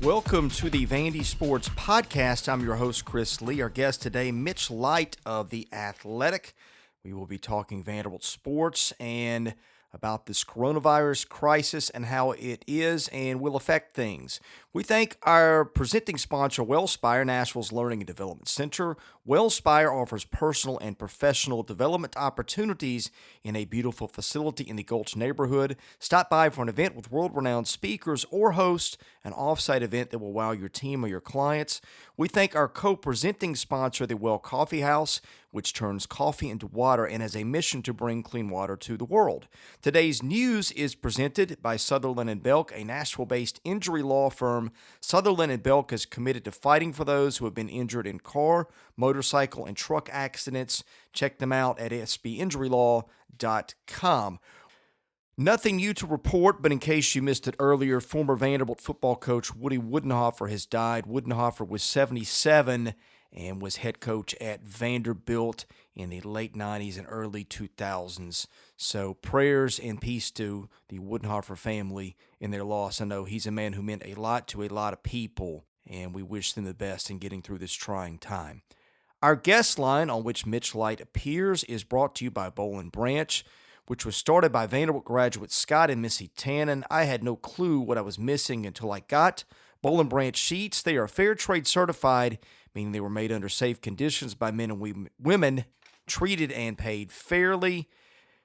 Welcome to the Vandy Sports Podcast. I'm your host, Chris Lee. Our guest today, Mitch Light of The Athletic. We will be talking Vanderbilt sports and about this coronavirus crisis and how it is and will affect things. We thank our presenting sponsor, WellSpire, Nashville's Learning and Development Center. WellSpire offers personal and professional development opportunities in a beautiful facility in the Gulch neighborhood. Stop by for an event with world-renowned speakers or host an off-site event that will wow your team or your clients. We thank our co-presenting sponsor, the Well Coffee House, which turns coffee into water and has a mission to bring clean water to the world. Today's news is presented by Sutherland & Belk, a Nashville-based injury law firm. Sutherland & Belk is committed to fighting for those who have been injured in car, motorcycle, and truck accidents. Check them out at sbinjurylaw.com. Nothing new to report, but in case you missed it earlier, former Vanderbilt football coach Woody Widenhofer has died. Widenhofer was 77 and was head coach at Vanderbilt in the late 90s and early 2000s. So prayers and peace to the Widenhofer family in their loss. I know he's a man who meant a lot to a lot of people, and we wish them the best in getting through this trying time. Our guest line, on which Mitch Light appears, is brought to you by Boll & Branch, which was started by Vanderbilt graduates Scott and Missy Tannen. I had no clue what I was missing until I got Boll & Branch sheets. They are fair trade certified, meaning they were made under safe conditions by men and women, treated and paid fairly.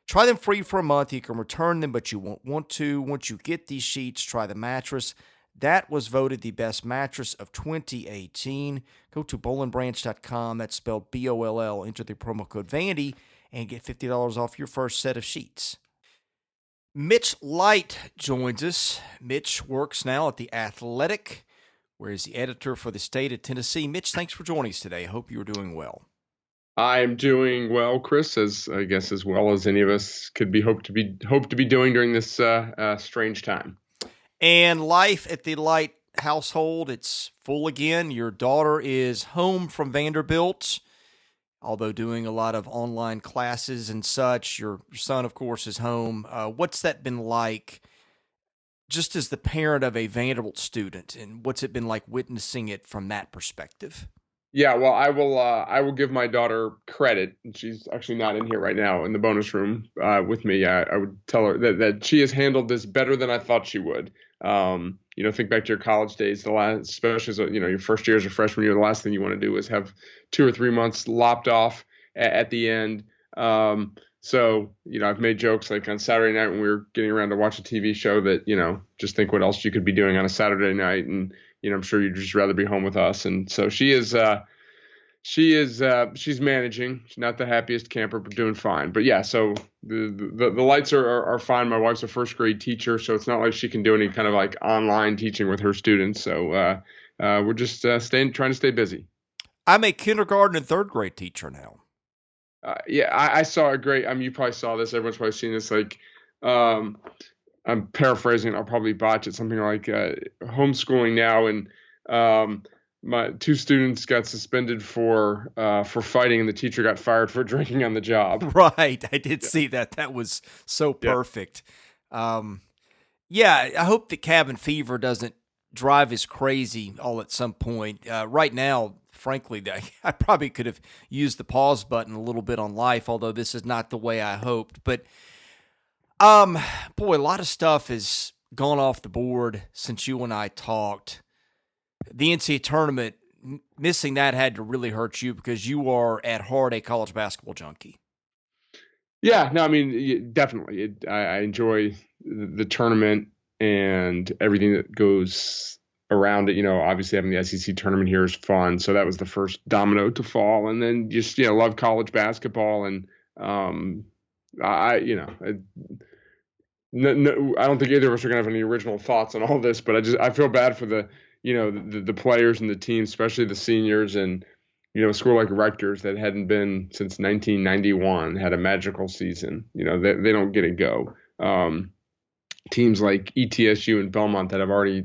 Try them free for a month. You can return them, but you won't want to. Once you get these sheets, try the mattress. That was voted the best mattress of 2018. Go to bollandbranch.com. That's spelled B-O-L-L. Enter the promo code Vandy and get $50 off your first set of sheets. Mitch Light joins us. Mitch works now at The Athletic, where he's the editor for the state of Tennessee. Mitch, thanks for joining us today. I hope you are doing well. I'm doing well, Chris, as well as any of us could be hope to be doing during this strange time. And life at the Light household, it's full again. Your daughter is home from Vanderbilt, although doing a lot of online classes and such. Your son, of course, is home. What's that been like, just as the parent of a Vanderbilt student, and what's it been like witnessing it from that perspective? Yeah, well, I will give my daughter credit. She's actually not in here right now in the bonus room with me. I would tell her that she has handled this better than I thought she would. Think back to your college days, especially as your first year as a freshman year, the last thing you want to do is have 2 or 3 months lopped off at the end. So, I've made jokes like on Saturday night when we were getting around to watch a TV show that, just think what else you could be doing on a Saturday night. And, I'm sure you'd just rather be home with us. And so she's managing. She's not the happiest camper, but doing fine. But yeah, so the Lights are fine. My wife's a first grade teacher, so it's not like she can do any kind of like online teaching with her students. So we're just trying to stay busy. I'm a kindergarten and third grade teacher now. I saw a great. You probably saw this. Everyone's probably seen this. I'm paraphrasing. I'll probably botch it. Something like homeschooling now, and my 2 students got suspended for fighting, and the teacher got fired for drinking on the job. Right, I did see that. That was so perfect. I hope that cabin fever doesn't drive us crazy all at some point. Right now, frankly, I probably could have used the pause button a little bit on life, although this is not the way I hoped. But, a lot of stuff has gone off the board since you and I talked. The NCAA tournament, missing that had to really hurt you because you are at heart a college basketball junkie. Yeah, no, definitely. I enjoy the tournament and everything that goes around it. Obviously having the SEC tournament here is fun. So that was the first domino to fall. And then just, love college basketball. And I don't think either of us are going to have any original thoughts on all this, but I feel bad for the players and the team, especially the seniors, and a school like Rutgers that hadn't been since 1991 had a magical season. They don't get a go. Teams like ETSU and Belmont that had already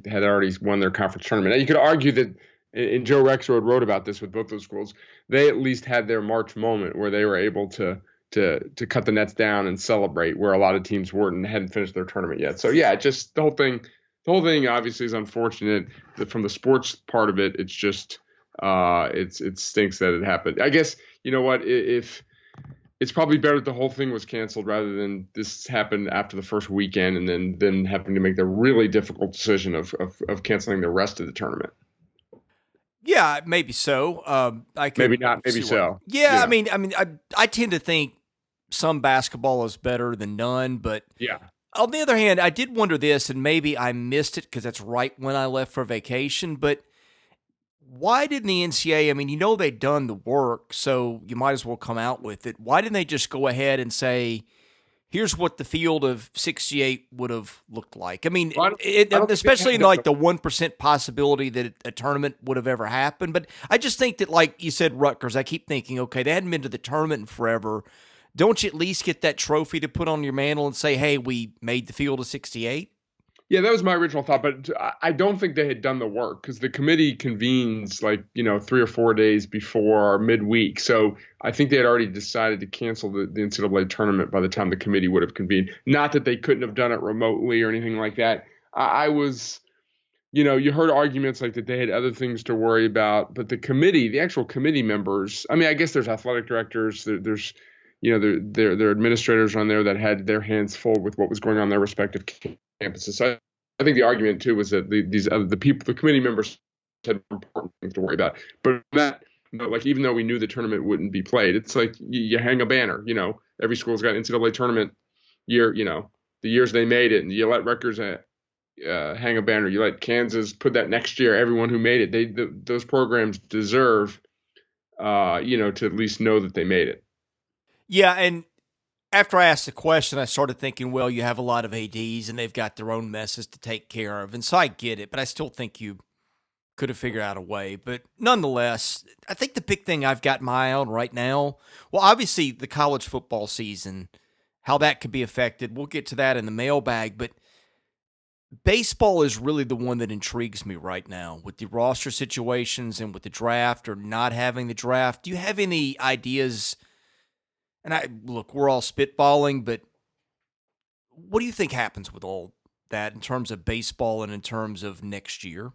won their conference tournament. Now you could argue that, and Joe Rexroad wrote about this with both those schools, they at least had their March moment where they were able to cut the nets down and celebrate, where a lot of teams weren't and hadn't finished their tournament yet. So yeah, just the whole thing The whole thing obviously is unfortunate. From the sports part of it, it's just it stinks that it happened. I guess you know what if it's probably better that the whole thing was canceled rather than this happened after the first weekend and then having to make the really difficult decision of canceling the rest of the tournament. Yeah, maybe so. I Maybe could not, maybe see why. so. Yeah, Yeah. I tend to think some basketball is better than none, but Yeah. on the other hand, I did wonder this, and maybe I missed it because that's right when I left for vacation. But why didn't the NCAA? I mean, they'd done the work, so you might as well come out with it. Why didn't they just go ahead and say, here's what the field of 68 would have looked like? I mean, Well, I don't think they especially had in done like the the 1% possibility that a tournament would have ever happened. But I just think that, like you said, Rutgers, I keep thinking, okay, they hadn't been to the tournament in forever. Don't you at least get that trophy to put on your mantle and say, hey, we made the field of 68? Yeah, that was my original thought, but I don't think they had done the work because the committee convenes like 3 or 4 days before midweek. So I think they had already decided to cancel the NCAA tournament by the time the committee would have convened. Not that they couldn't have done it remotely or anything like that. I was, you heard arguments like that they had other things to worry about, but the actual committee members. I mean, I guess there's athletic directors, there's there are administrators on there that had their hands full with what was going on in their respective campuses. So I think the argument too was that the committee members had important things to worry about. But like even though we knew the tournament wouldn't be played, it's like you hang a banner. Every school's got an NCAA tournament year. The years they made it, and you let Rutgers hang a banner. You let Kansas put that next year. Everyone who made it, those programs deserve, to at least know that they made it. Yeah, and after I asked the question, I started thinking, well, you have a lot of ADs and they've got their own messes to take care of. And so I get it, but I still think you could have figured out a way. But nonetheless, I think the big thing I've got my eye on right now, well, obviously the college football season, how that could be affected. We'll get to that in the mailbag, but baseball is really the one that intrigues me right now with the roster situations and with the draft or not having the draft. Do you have any ideas? And look, we're all spitballing, but what do you think happens with all that in terms of baseball and in terms of next year?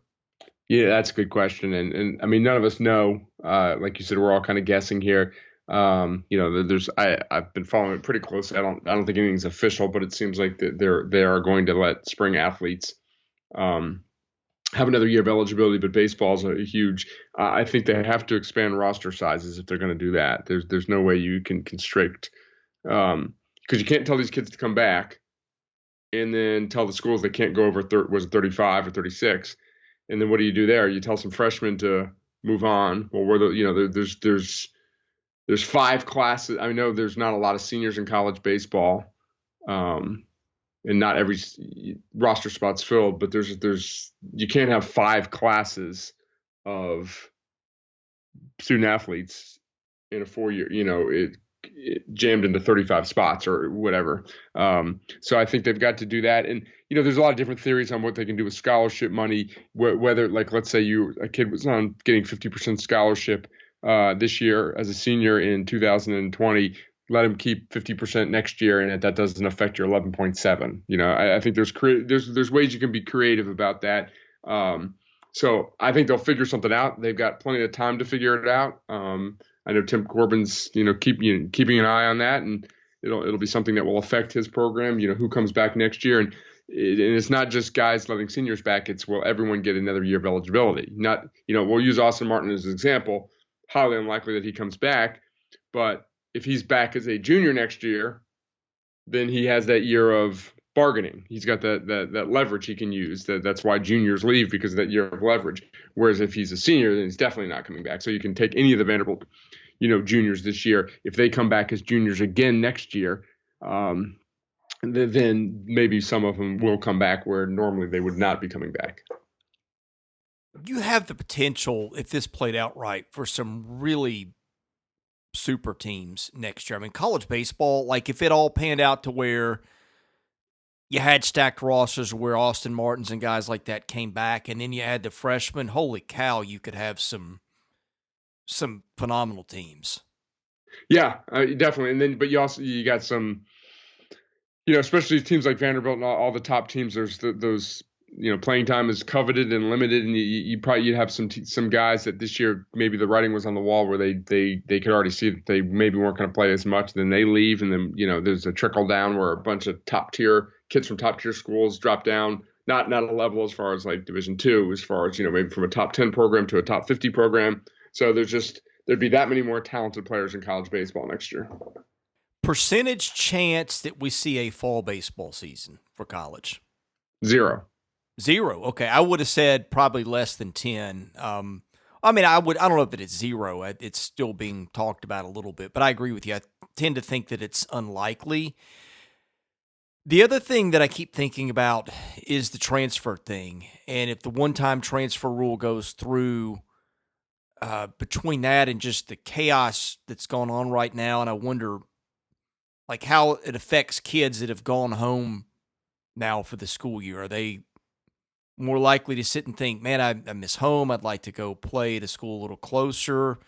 Yeah, that's a good question, and I mean none of us know. Like you said, we're all kind of guessing here. I've been following it pretty closely. I don't think anything's official, but it seems like that they are going to let spring athletes um, have another year of eligibility. But baseball's a huge. I think they have to expand roster sizes if they're going to do that. There's no way you can constrict because you can't tell these kids to come back and then tell the schools they can't go over was it 35 or 36. And then what do you do there? You tell some freshmen to move on. Well, there's 5 classes. I know there's not a lot of seniors in college baseball, um, and not every roster spot's filled. But there's you can't have 5 classes of student athletes in a 4 year. It jammed into 35 spots or whatever. So I think they've got to do that. And there's a lot of different theories on what they can do with scholarship money. Whether, like, let's say a kid was on getting 50% scholarship this year as a senior in 2020. Let him keep 50% next year, and that doesn't affect your 11.7. I think there's ways you can be creative about that. So I think they'll figure something out. They've got plenty of time to figure it out. I know Tim Corbin's, keeping an eye on that, and it'll be something that will affect his program. Who comes back next year, and it's not just guys letting seniors back. It's will everyone get another year of eligibility? Not, we'll use Austin Martin as an example. Highly unlikely that he comes back, but if he's back as a junior next year, then he has that year of bargaining. He's got that leverage he can use. That's why juniors leave, because of that year of leverage. Whereas if he's a senior, then he's definitely not coming back. So you can take any of the Vanderbilt, juniors this year. If they come back as juniors again next year, then maybe some of them will come back where normally they would not be coming back. You have the potential, if this played out right, for some really super teams next year. I mean, college baseball, like if it all panned out to where you had stacked rosters where Austin Martins and guys like that came back, and then you had the freshmen, holy cow, you could have some phenomenal teams. Yeah, definitely. And then, but you got some, especially teams like Vanderbilt and all the top teams. There's those playing time is coveted and limited, and you'd have some guys that this year maybe the writing was on the wall where they could already see that they maybe weren't going to play as much. Then they leave, and then there's a trickle down where a bunch of top tier kids from top tier schools drop down, not a level as far as like Division II, as far as maybe from a top 10 program to a top 50 program. So there'd be that many more talented players in college baseball next year. Percentage chance that we see a fall baseball season for college? 0. Okay. I would have said probably less than 10. I don't know if it's 0. It's still being talked about a little bit, but I agree with you. I tend to think that it's unlikely. The other thing that I keep thinking about is the transfer thing. And if the one-time transfer rule goes through, between that and just the chaos that's going on right now, and I wonder like how it affects kids that have gone home now for the school year. Are they more likely to sit and think, man, I miss home. I'd like to go play at a school a little closer.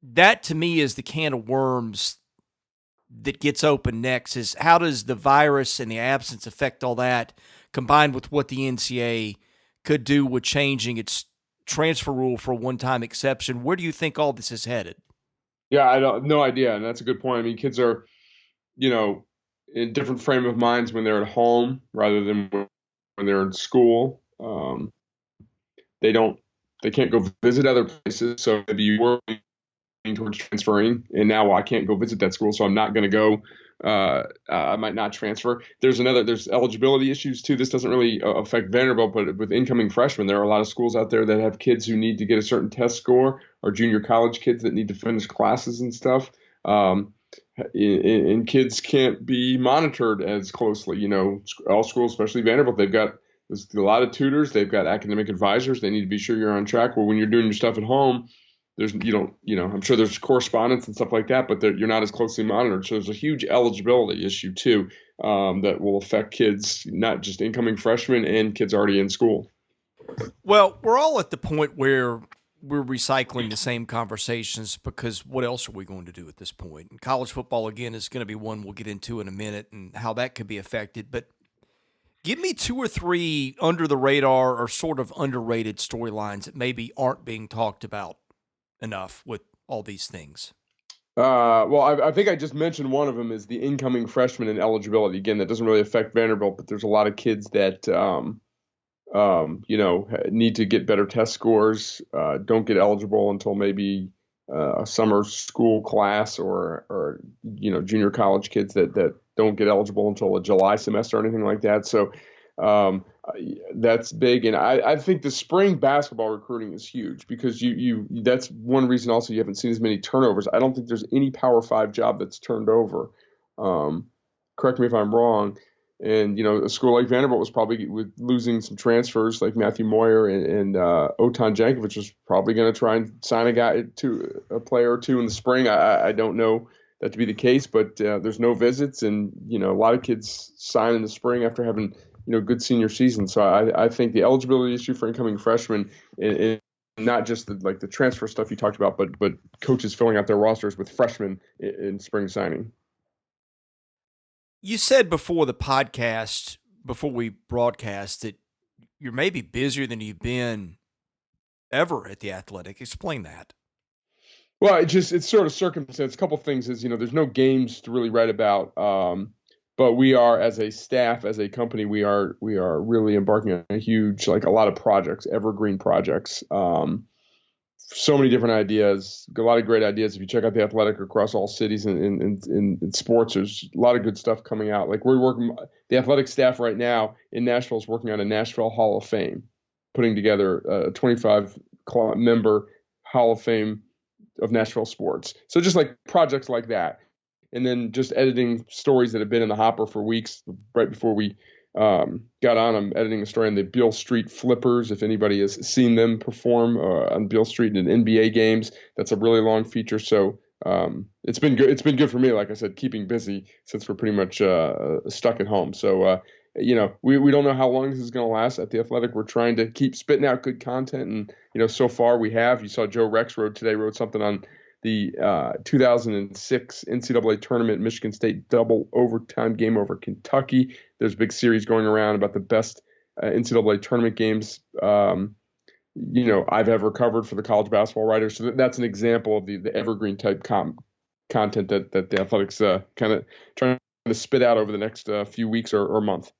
That to me is the can of worms that gets open next, is how does the virus and the absence affect all that, combined with what the NCAA could do with changing its transfer rule for a one-time exception. Where do you think all this is headed? Yeah, no idea. And that's a good point. I mean, kids are, in different frame of minds when they're at home rather than when they're in school. They can't go visit other places. So maybe you were towards transferring, and now I can't go visit that school, so I'm not going to go. I might not transfer. There's eligibility issues too. This doesn't really affect Vanderbilt, but with incoming freshmen, there are a lot of schools out there that have kids who need to get a certain test score, or junior college kids that need to finish classes and stuff. And kids can't be monitored as closely. All schools, especially Vanderbilt, there's a lot of tutors. They've got academic advisors. They need to be sure you're on track. Well, when you're doing your stuff at home, I'm sure there's correspondence and stuff like that, but you're not as closely monitored. So there's a huge eligibility issue too, that will affect kids, not just incoming freshmen and kids already in school. Well, we're all at the point where we're recycling the same conversations, because what else are we going to do at this point? And college football, again, is going to be one we'll get into in a minute and how that could be affected. But give me 2 or 3 under the radar or sort of underrated storylines that maybe aren't being talked about enough with all these things. Well, I think I just mentioned one of them is the incoming freshman and eligibility. Again, that doesn't really affect Vanderbilt, but there's a lot of kids that need to get better test scores, don't get eligible until maybe a summer school class, or junior college kids that don't get eligible until a July semester or anything like that. So that's big. And I think the spring basketball recruiting is huge, because that's one reason also you haven't seen as many turnovers. I don't think there's any Power 5 job that's turned over. Correct me if I'm wrong. And, a school like Vanderbilt was probably, with losing some transfers like Matthew Moyer and Otan Jankovic, was probably going to try and sign a player or two in the spring. I don't know that to be the case, but there's no visits, and, a lot of kids sign in the spring after having, good senior season. So I think the eligibility issue for incoming freshmen, and not just the transfer stuff you talked about, but coaches filling out their rosters with freshmen in spring signing. You said before the podcast, before we broadcast, that you're maybe busier than you've been ever at the Athletic. Explain that. Well, it's sort of circumstance. A couple of things is, there's no games to really write about. But we are, as a staff, as a company, we are really embarking on a lot of projects, evergreen projects. So many different ideas, a lot of great ideas. If you check out the Athletic across all cities in sports, there's a lot of good stuff coming out. Like the Athletic staff right now in Nashville is working on a Nashville Hall of Fame, putting together a 25-member Hall of Fame of Nashville sports. So just like projects like that. And then just editing stories that have been in the hopper for weeks. Right before we got on, I'm editing a story on the Beale Street Flippers. If anybody has seen them perform on Beale Street in NBA games, that's a really long feature. So it's been good. It's been good for me, like I said, keeping busy since we're pretty much stuck at home. So we don't know how long this is going to last at the Athletic. We're trying to keep spitting out good content, and so far we have. You saw Joe Rex wrote something on the 2006 NCAA tournament, Michigan State double overtime game over Kentucky. There's a big series going around about the best NCAA tournament games I've ever covered for the college basketball writers. So that's an example of the evergreen type content that the Athletics kind of trying to spit out over the next few weeks or month.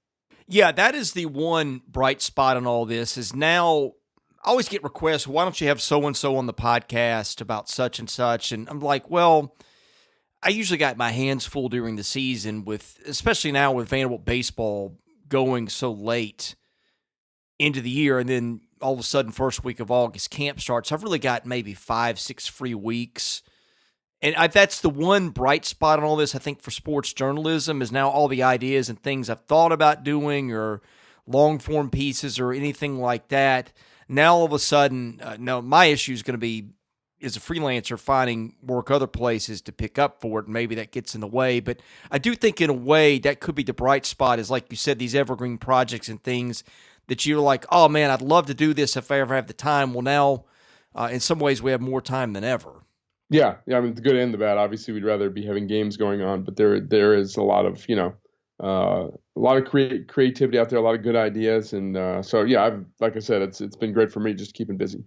Yeah, that is the one bright spot in all this is now I always get requests, why don't you have so and so on the podcast about such and such? And I'm like, well, I usually got my hands full during the season with, especially now with Vanderbilt baseball going so late into the year. And then all of a sudden, first week of August, camp starts. I've really got maybe 5, 6 free weeks. And that's the one bright spot on all this, I think, for sports journalism is now all the ideas and things I've thought about doing or long form pieces or anything like that. Now, all of a sudden, no, my issue is going to be as a freelancer finding work other places to pick up for it. And maybe that gets in the way. But I do think, in a way, that could be the bright spot is, like you said, these evergreen projects and things that you're like, oh, man, I'd love to do this if I ever have the time. Well, now, in some ways, we have more time than ever. Yeah. I mean, the good and the bad. Obviously, we'd rather be having games going on, but there is a lot of a lot of creativity out there, a lot of good ideas, and so yeah, like I said, it's been great for me just keeping busy.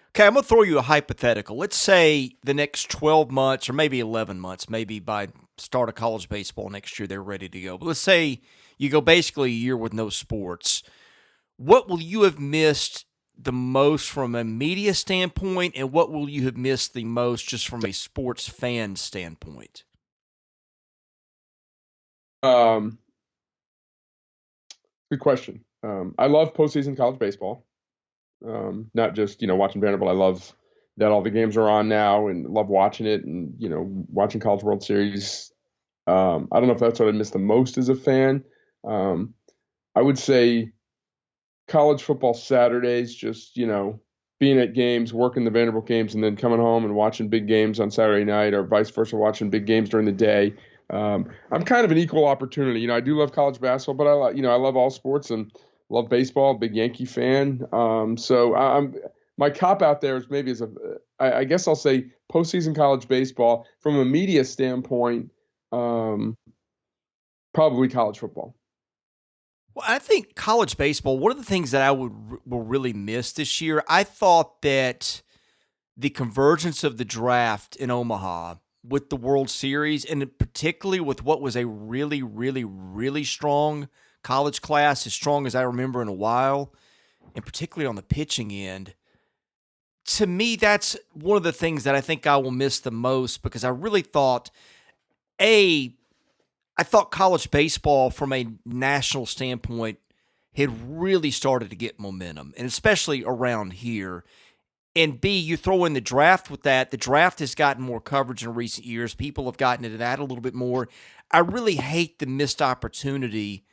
Okay, I'm going to throw you a hypothetical. Let's say the next 12 months or maybe 11 months, maybe by start of college baseball next year, they're ready to go. But let's say you go basically a year with no sports. What will you have missed the most from a media standpoint, and what will you have missed the most just from a sports fan standpoint? Um, Good question. I love postseason college baseball. Not just watching Vanderbilt. I love that all the games are on now and love watching it and watching College World Series. I don't know if that's what I missed the most as a fan. I would say college football Saturdays, just being at games, working the Vanderbilt games, and then coming home and watching big games on Saturday night, or vice versa, watching big games during the day. I'm kind of an equal opportunity. I do love college basketball, but I love all sports and love baseball. Big Yankee fan. So I'm my cop out there is maybe I guess I'll say postseason college baseball from a media standpoint. Probably college football. Well, I think college baseball, one of the things that I will really miss this year, I thought that the convergence of the draft in Omaha with the World Series, and particularly with what was a really, really, really strong college class, as strong as I remember in a while, and particularly on the pitching end, to me, that's one of the things that I think I will miss the most because I really thought, A, I thought college baseball from a national standpoint had really started to get momentum, and especially around here. And B, you throw in the draft with that. The draft has gotten more coverage in recent years. People have gotten into that a little bit more. I really hate the missed opportunity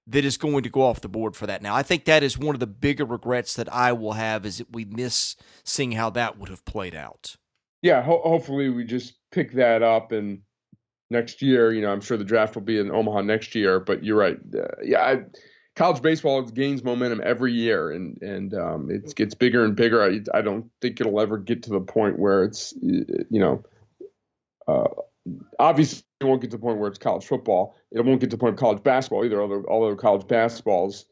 that is going to go off the board for that now. I think that is one of the bigger regrets that I will have is that we miss seeing how that would have played out. Yeah, hopefully we just pick that up and next year. I'm sure the draft will be in Omaha next year, but you're right. College baseball gains momentum every year, and it gets bigger and bigger. I don't think it'll ever get to the point where it's uh, obviously it won't get to the point where it's college football. It won't get to the point of college basketball either. Although college basketball is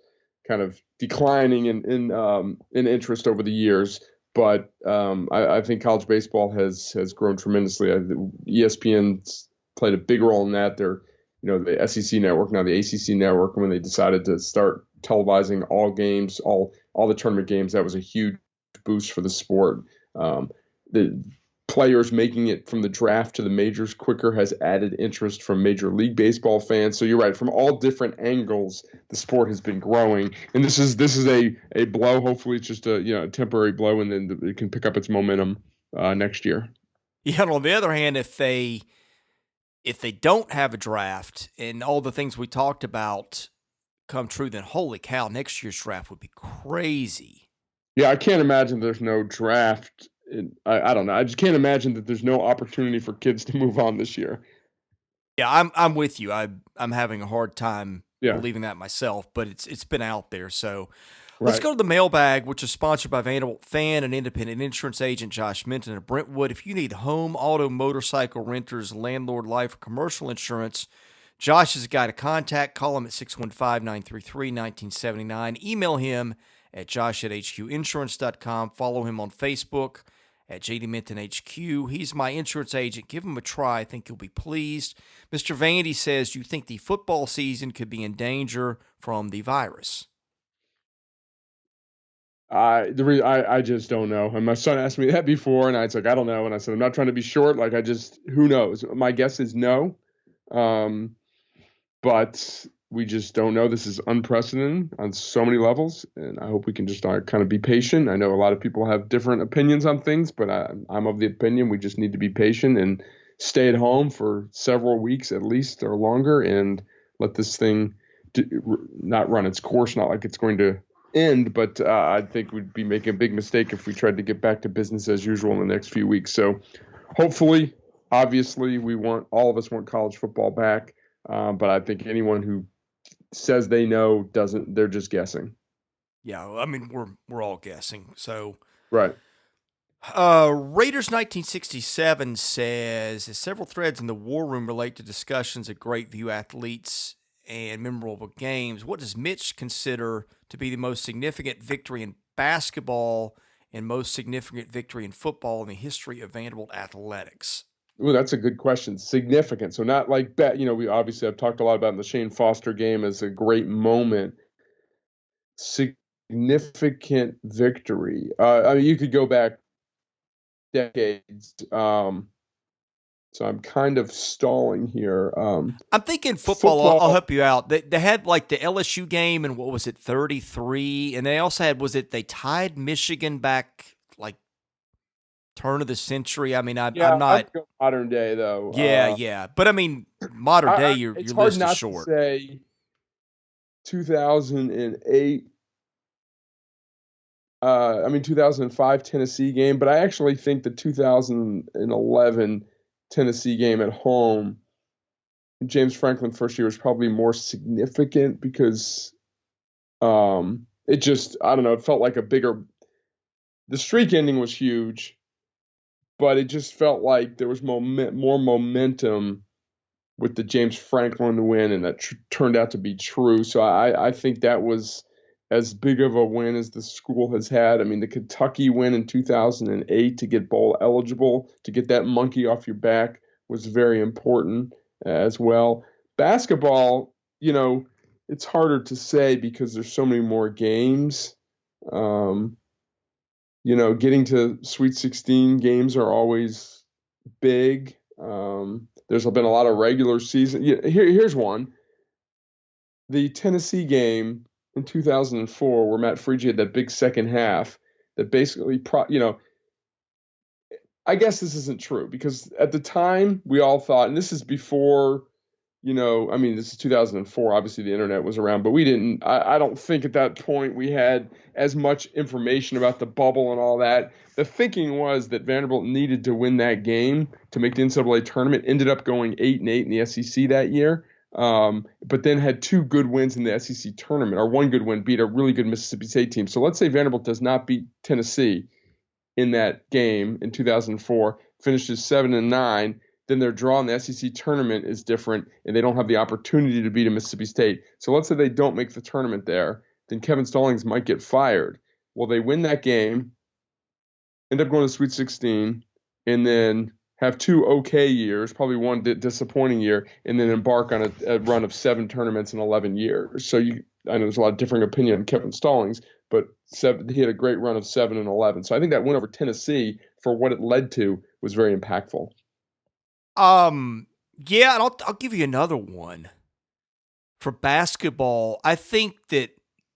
kind of declining in interest over the years. But I think college baseball has grown tremendously. ESPN's played a big role in that. They're the SEC network, now the ACC network, when they decided to start televising all games, all the tournament games, that was a huge boost for the sport. The players making it from the draft to the majors quicker has added interest from Major League Baseball fans. So you're right, from all different angles, the sport has been growing, and this is a blow. Hopefully, it's just a temporary blow, and then it can pick up its momentum next year. Yeah, and on the other hand, if they don't have a draft and all the things we talked about come true, then holy cow, next year's draft would be crazy. Yeah, I can't imagine there's no draft. I don't know. I just can't imagine that there's no opportunity for kids to move on this year. Yeah, I'm with you. I'm having a hard time Yeah, believing that myself, but it's been out there. So let's right. go to the mailbag, which is sponsored by Vanderbilt fan and independent insurance agent Josh Minton of Brentwood. If you need home, auto, motorcycle renters, landlord life, or commercial insurance, Josh is a guy to contact. Call him at 615-933-1979. Email him at josh@hqinsurance.com. Follow him on Facebook at JD Minton HQ. He's my insurance agent. Give him a try. I think you'll be pleased. Mr. Vandy says, do you think the football season could be in danger from the virus? I just don't know. And my son asked me that before, and I was like, I don't know. And I said, I'm not trying to be short. Like, who knows? My guess is no. But we just don't know. This is unprecedented on so many levels, and I hope we can just kind of be patient. I know a lot of people have different opinions on things, but I'm of the opinion we just need to be patient and stay at home for several weeks at least or longer and let this thing not run its course, not like it's going to end, but I think we'd be making a big mistake if we tried to get back to business as usual in the next few weeks. So hopefully, obviously, all of us want college football back. But I think anyone who says they know doesn't. They're just guessing. Yeah, I mean we're all guessing. So right. Raiders 1967 says several threads in the war room relate to discussions of great view athletes and memorable games. What does Mitch consider to be the most significant victory in basketball and most significant victory in football in the history of Vanderbilt athletics? Well, that's a good question. Significant. So not like bet. We obviously have talked a lot about the Shane Foster game as a great moment. Significant victory. I mean, you could go back decades. So I'm kind of stalling here. I'm thinking football. I'll help you out. They had like the LSU game and what was it, 33, and they also had they tied Michigan back like turn of the century. I mean, I'm not I'd go modern day though. Yeah, but I mean modern day. Your list is short. To say 2008. 2005 Tennessee game, but I actually think the 2011 Tennessee game at home, James Franklin first year was probably more significant because it just, I don't know, it felt like the streak ending was huge, but it just felt like there was more momentum with the James Franklin win, and that turned out to be true. So I think that was as big of a win as the school has had. I mean, the Kentucky win in 2008 to get bowl eligible, to get that monkey off your back was very important as well. Basketball, it's harder to say because there's so many more games. Getting to Sweet 16 games are always big. There's been a lot of regular season. Here's one. The Tennessee game in 2004, where Matt Frigie had that big second half that basically, I guess this isn't true because at the time we all thought, and this is before, this is 2004. Obviously the internet was around, but I don't think at that point we had as much information about the bubble and all that. The thinking was that Vanderbilt needed to win that game to make the NCAA tournament, ended up going 8-8 in the SEC that year. But then had two good wins in the SEC tournament, or one good win, beat a really good Mississippi State team. So let's say Vanderbilt does not beat Tennessee in that game in 2004, finishes 7-9, then their draw in the SEC tournament is different, and they don't have the opportunity to beat a Mississippi State. So let's say they don't make the tournament there, then Kevin Stallings might get fired. Well, they win that game, end up going to Sweet 16, and then have two okay years, probably one disappointing year, and then embark on a run of 7 tournaments in 11 years. So I know there's a lot of differing opinion on Kevin Stallings, but he had a great run of 7 and 11. So I think that win over Tennessee for what it led to was very impactful. Yeah, and I'll give you another one for basketball. I think that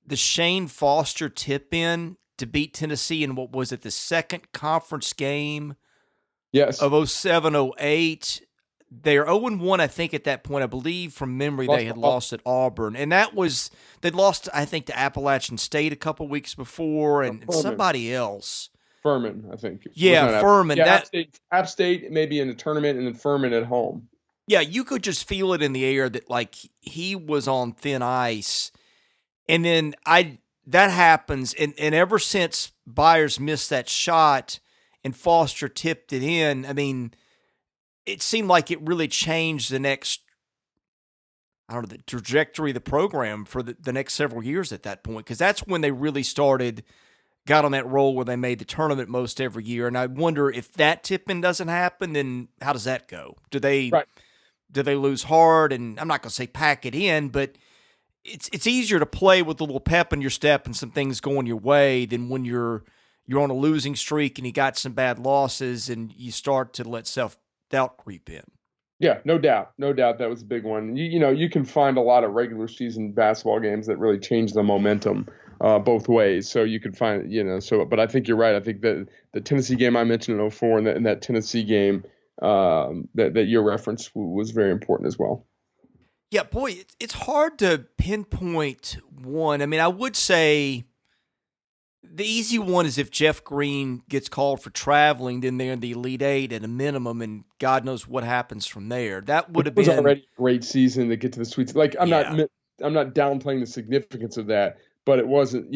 the Shane Foster tip-in to beat Tennessee in what was it, the second conference game? Yes. Of 07-08. They're 0-1, I think, at that point. I believe from memory they had lost at Auburn. And they'd lost, I think, to Appalachian State a couple weeks before and somebody else. Furman, I think. Yeah, Furman. Yeah, App State maybe in the tournament and then Furman at home. Yeah, you could just feel it in the air that, like, he was on thin ice. And then that happens. And ever since Byers missed that shot and Foster tipped it in, I mean, it seemed like it really changed the next I don't know, the trajectory of the program for the next several years at that point, because that's when they really got on that roll where they made the tournament most every year. And I wonder if that tip-in doesn't happen, then how does that go? Right. Do they lose hard? And I'm not going to say pack it in, but it's easier to play with a little pep in your step and some things going your way than when you're on a losing streak and you got some bad losses and you start to let self doubt creep in. Yeah, no doubt. No doubt that was a big one. You can find a lot of regular season basketball games that really change the momentum both ways. So you could find, but I think you're right. I think that the Tennessee game I mentioned in '04 and that Tennessee game that your reference was very important as well. Yeah, boy, it's hard to pinpoint one. I mean, I would say the easy one is if Jeff Green gets called for traveling, then they're in the Elite Eight at a minimum, and God knows what happens from there. That would Which have was been, already a great season to get to the Sweet. Like yeah. I'm not downplaying the significance of that, but it wasn't.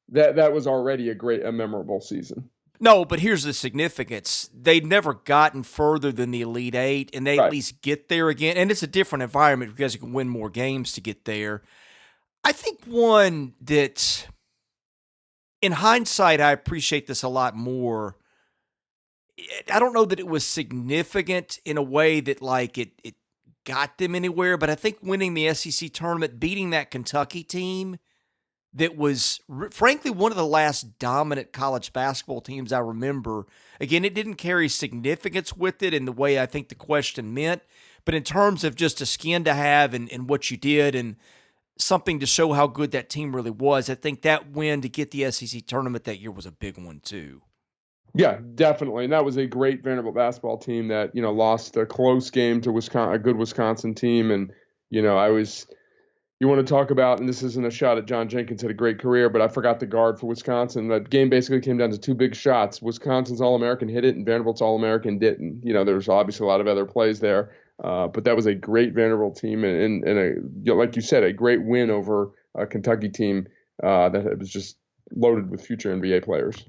That was already a memorable season. No, but here's the significance. They'd never gotten further than the Elite Eight, and they at Right. least get there again. And it's a different environment because you can win more games to get there. I think one that, in hindsight, I appreciate this a lot more. I don't know that it was significant in a way that like it got them anywhere, but I think winning the SEC tournament, beating that Kentucky team that was frankly one of the last dominant college basketball teams I remember. Again, it didn't carry significance with it in the way I think the question meant, but in terms of just a skin to have and what you did and something to show how good that team really was, I think that win to get the SEC tournament that year was a big one too. Yeah, definitely. And that was a great Vanderbilt basketball team that, lost a close game to Wisconsin, a good Wisconsin team. And, I was, you want to talk about, and this isn't a shot at John Jenkins, had a great career, but I forgot the guard for Wisconsin. That game basically came down to two big shots. Wisconsin's All-American hit it, and Vanderbilt's All-American didn't. There's obviously a lot of other plays there. But that was a great Vanderbilt team and like you said, a great win over a Kentucky team that was just loaded with future NBA players.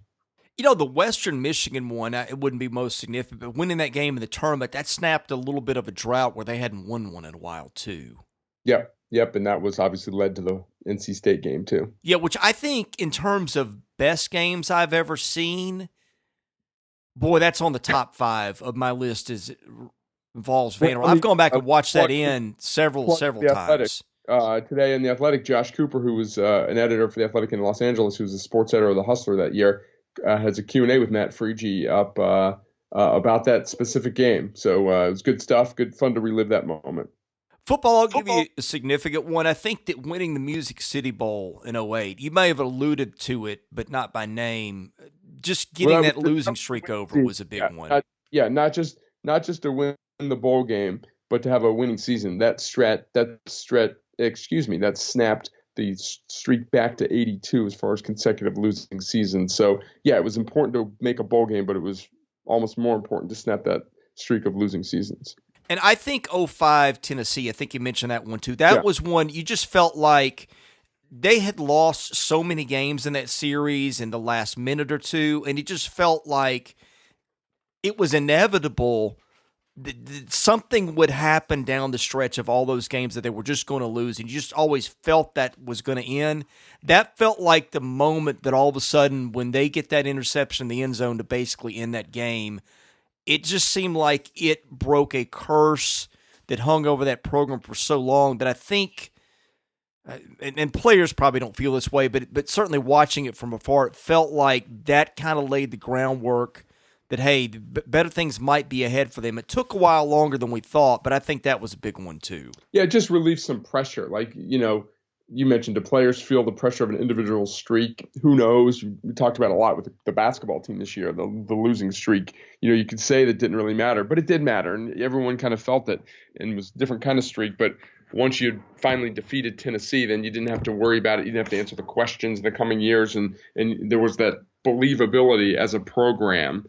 The Western Michigan one, it wouldn't be most significant, but winning that game in the tournament, that snapped a little bit of a drought where they hadn't won one in a while, too. Yep, yep, and that was obviously led to the NC State game too. Yeah, which I think in terms of best games I've ever seen, boy, that's on the top 5 of my list is involves Vanderbilt. I've gone back and watched that in several Athletic. times. Today in the Athletic, Josh Cooper, who was an editor for the Athletic in Los Angeles, who was a sports editor of the Hustler that year, has a Q&A with Matt Freege up about that specific game. So it was good stuff, good fun to relive that moment. Football, I'll give you a significant one. I think that winning the Music City Bowl in '08, you may have alluded to it, but not by name. Just getting that losing streak over was a big one. Not just to win the bowl game, but to have a winning season. That snapped the streak back to 82 as far as consecutive losing seasons. So yeah, it was important to make a bowl game, but it was almost more important to snap that streak of losing seasons. And I think '05 Tennessee, I think you mentioned that one too. That was one you just felt like they had lost so many games in that series in the last minute or two, and it just felt like it was inevitable that something would happen down the stretch of all those games that they were just going to lose, and you just always felt that was going to end. That felt like the moment that all of a sudden, when they get that interception in the end zone to basically end that game, it just seemed like it broke a curse that hung over that program for so long that I think, and players probably don't feel this way, but certainly watching it from afar, it felt like that kind of laid the groundwork that, hey, better things might be ahead for them. It took a while longer than we thought, but I think that was a big one too. Yeah, it just relieved some pressure. Like, you mentioned the players feel the pressure of an individual streak. Who knows? We talked about a lot with the basketball team this year, the losing streak. You could say that didn't really matter, but it did matter, and everyone kind of felt it, and it was a different kind of streak. But once you finally defeated Tennessee, then you didn't have to worry about it. You didn't have to answer the questions in the coming years, and there was that believability as a program.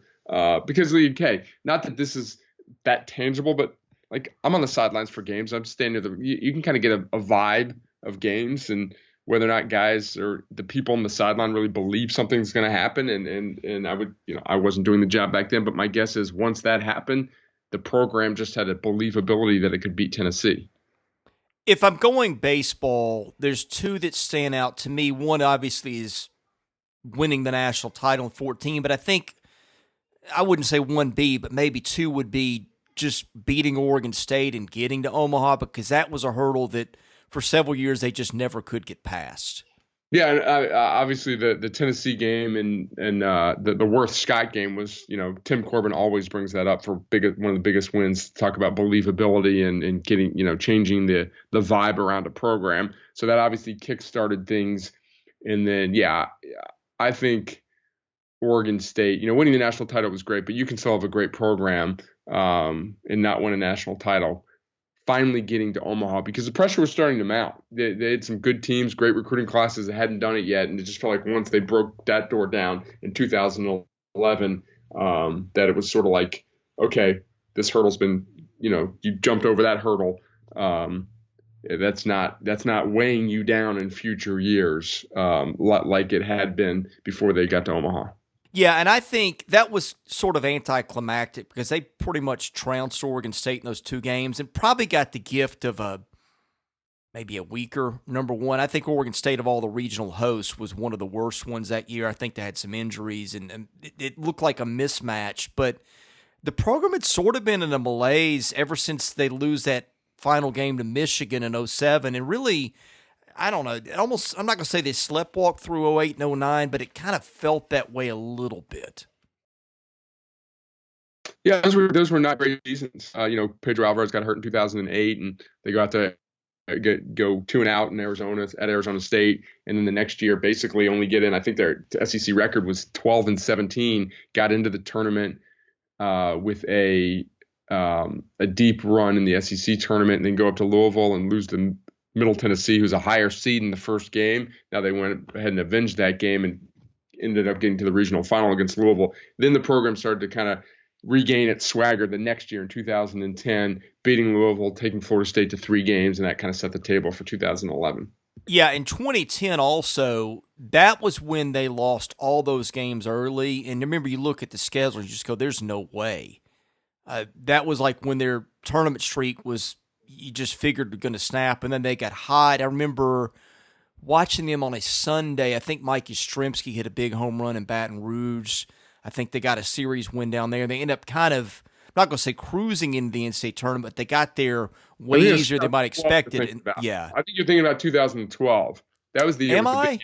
Because okay, not that this is that tangible, but like I'm on the sidelines for games. I'm standing there. You can kind of get a vibe of games and whether or not guys or the people on the sideline really believe something's going to happen. And I would, I wasn't doing the job back then, but my guess is once that happened, the program just had a believability that it could beat Tennessee. If I'm going baseball, there's two that stand out to me. One obviously is winning the national title in 14, but I think I wouldn't say 1B, but maybe two would be just beating Oregon State and getting to Omaha, because that was a hurdle that for several years they just never could get past. Yeah, and obviously the Tennessee game and the Worth Scott game was, Tim Corbin always brings that up for one of the biggest wins. To talk about believability and getting, changing the vibe around a program. So that obviously kickstarted things. And then I think Oregon State, winning the national title was great, but you can still have a great program and not win a national title. Finally getting to Omaha, because the pressure was starting to mount. They had some good teams, great recruiting classes that hadn't done it yet, and it just felt like once they broke that door down in 2011, that it was sort of like, okay, this hurdle's been, you jumped over that hurdle. That's not weighing you down in future years, like it had been before they got to Omaha. Yeah, and I think that was sort of anticlimactic because they pretty much trounced Oregon State in those two games and probably got the gift of maybe a weaker number one. I think Oregon State, of all the regional hosts, was one of the worst ones that year. I think they had some injuries, and it looked like a mismatch. But the program had sort of been in a malaise ever since they lose that final game to Michigan in 07, and really – I don't know. Almost, I'm not going to say they sleptwalked through 08 and 09, but it kind of felt that way a little bit. Yeah, those were not great seasons. Pedro Alvarez got hurt in 2008, and they got to go 2-0 in Arizona at Arizona State, and then the next year basically only get in. I think their SEC record was 12-17. Got into the tournament with a deep run in the SEC tournament, and then go up to Louisville and lose to Middle Tennessee, who's a higher seed in the first game. Now they went ahead and avenged that game and ended up getting to the regional final against Louisville. Then the program started to kind of regain its swagger the next year in 2010, beating Louisville, taking Florida State to 3 games, and that kind of set the table for 2011. Yeah, in 2010 also, that was when they lost all those games early. And remember, you look at the schedule and you just go, there's no way. That was like when their tournament streak was, you just figured they're going to snap, and then they got hot. I remember watching them on a Sunday. I think Mike Yastrzemski hit a big home run in Baton Rouge. I think they got a series win down there. They end up kind of, I'm not going to say cruising into the NCAA tournament, but they got there way easier than they might expect it. Yeah. I think you're thinking about 2012. That was the year. Am I?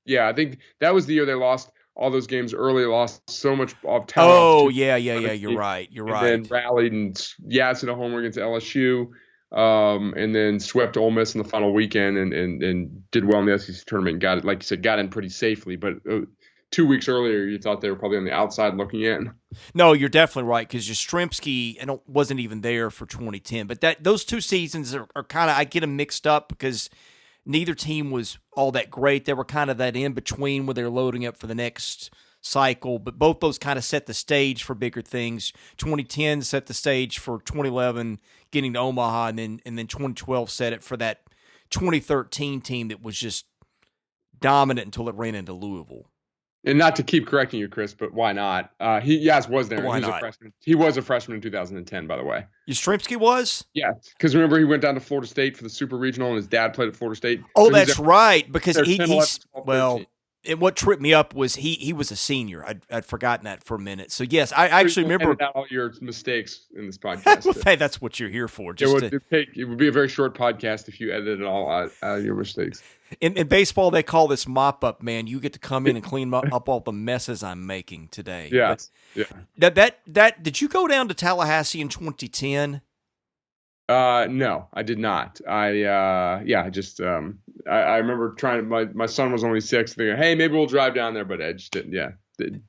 Yeah, I think that was the year they lost all those games early, lost so much of talent. Oh, yeah. You're right. And then rallied and hit a homer against LSU. And then swept Ole Miss in the final weekend and did well in the SEC tournament. Got it, like you said, got in pretty safely. But 2 weeks earlier, you thought they were probably on the outside looking in. No, you're definitely right, because Yastrzemski wasn't even there for 2010. But those two seasons are kind of, I get them mixed up because neither team was all that great. They were kind of that in between where they're loading up for the next cycle, but both those kind of set the stage for bigger things. 2010 set the stage for 2011 getting to Omaha, and then 2012 set it for that 2013 team that was just dominant until it ran into Louisville. And not to keep correcting you, Chris, but why not? He was there. Why he was not? A freshman. He was a freshman in 2010, by the way. Yastrzemski was? Yeah, because remember he went down to Florida State for the Super Regional, and his dad played at Florida State. Oh, so that's right, because he's 12, well. And what tripped me up was he was a senior. I'd forgotten that for a minute. So yes, I actually remember edit out all your mistakes in this podcast. Well, hey, that's what you're here for. It would be a very short podcast if you edited all out of your mistakes. In baseball, they call this mop up, man. You get to come in and clean up all the messes I'm making today. Yes. Yeah. That did you go down to Tallahassee in 2010? No, I did not. I remember trying. My son was only 6. Thinking, hey, maybe we'll drive down there, but I just didn't. Yeah,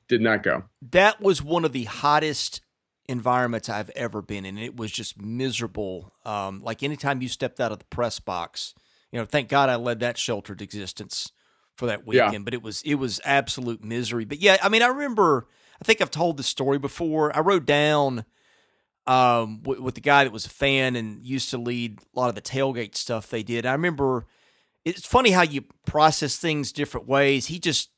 did not go. That was one of the hottest environments I've ever been in. It was just miserable. Like anytime you stepped out of the press box, thank God I led that sheltered existence for that weekend. Yeah. But it was absolute misery. But yeah, I mean, I remember. I think I've told this story before. I wrote down. With the guy that was a fan and used to lead a lot of the tailgate stuff they did. I remember it's funny how you process things different ways. He just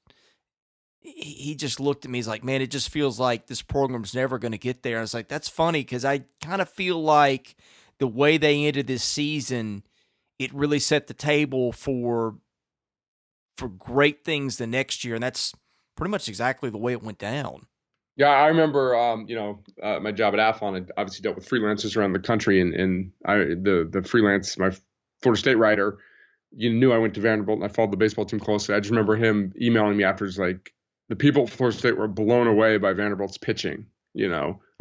looked at me. He's like, man, it just feels like this program's never going to get there. I was like, that's funny because I kind of feel like the way they ended this season it really set the table for great things the next year, and that's pretty much exactly the way it went down. Yeah, I remember, my job at Athlon. I obviously dealt with freelancers around the country, and the freelance, my Florida State writer, knew I went to Vanderbilt and I followed the baseball team closely. I just remember him emailing me afterwards, like, the people at Florida State were blown away by Vanderbilt's pitching.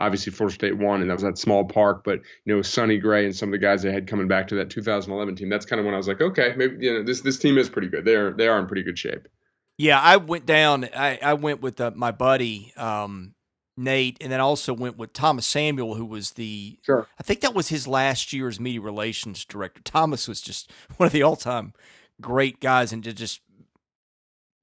Obviously Florida State won, and that was that small park, but Sonny Gray and some of the guys they had coming back to that 2011 team. That's kind of when I was like, okay, maybe this team is pretty good. They are in pretty good shape. Yeah, I went down. I went with my buddy Nate, and then I also went with Thomas Samuel, who was Sure. I think that was his last year as media relations director. Thomas was just one of the all-time great guys, and just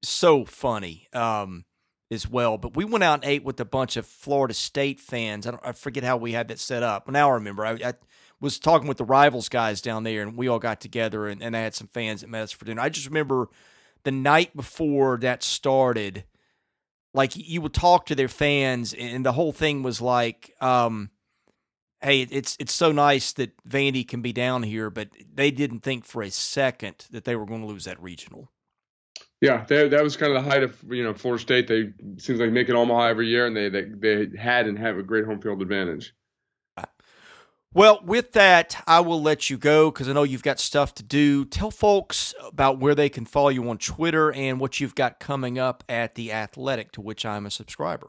so funny as well. But we went out and ate with a bunch of Florida State fans. I forget how we had that set up. Now I remember. I was talking with the Rivals guys down there, and we all got together, and I had some fans that met us for dinner. I just remember the night before that started, like, you would talk to their fans, and the whole thing was like, hey, it's so nice that Vandy can be down here, but they didn't think for a second that they were going to lose that regional. Yeah, that was kind of the height of Florida State. They seems like make it Omaha every year, and they had and have a great home field advantage. Well, with that, I will let you go because I know you've got stuff to do. Tell folks about where they can follow you on Twitter and what you've got coming up at The Athletic, to which I'm a subscriber.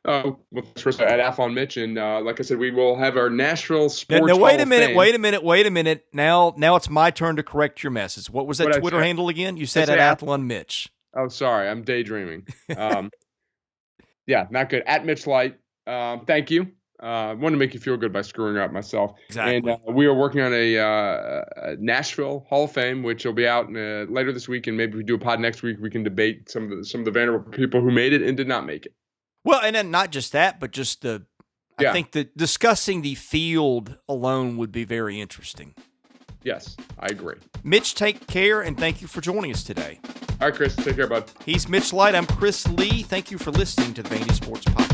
Well, first at Athlon Mitch, and like I said, we will have our Nashville Sports Now, wait Hall a minute, of Fame. wait a minute. Now it's my turn to correct your message. What was that Twitter handle again? You said at Athlon Mitch. Oh, sorry, I'm daydreaming. Yeah, not good. At Mitch Light. Thank you. I want to make you feel good by screwing up myself. Exactly. And we are working on a Nashville Hall of Fame, which will be out later this week, and maybe we do a pod next week. We can debate some of the Vanderbilt people who made it and did not make it. Well, and then not just that, but just I think that discussing the field alone would be very interesting. Yes, I agree. Mitch, take care, and thank you for joining us today. All right, Chris, take care, bud. He's Mitch Light. I'm Chris Lee. Thank you for listening to the Vandy Sports Podcast.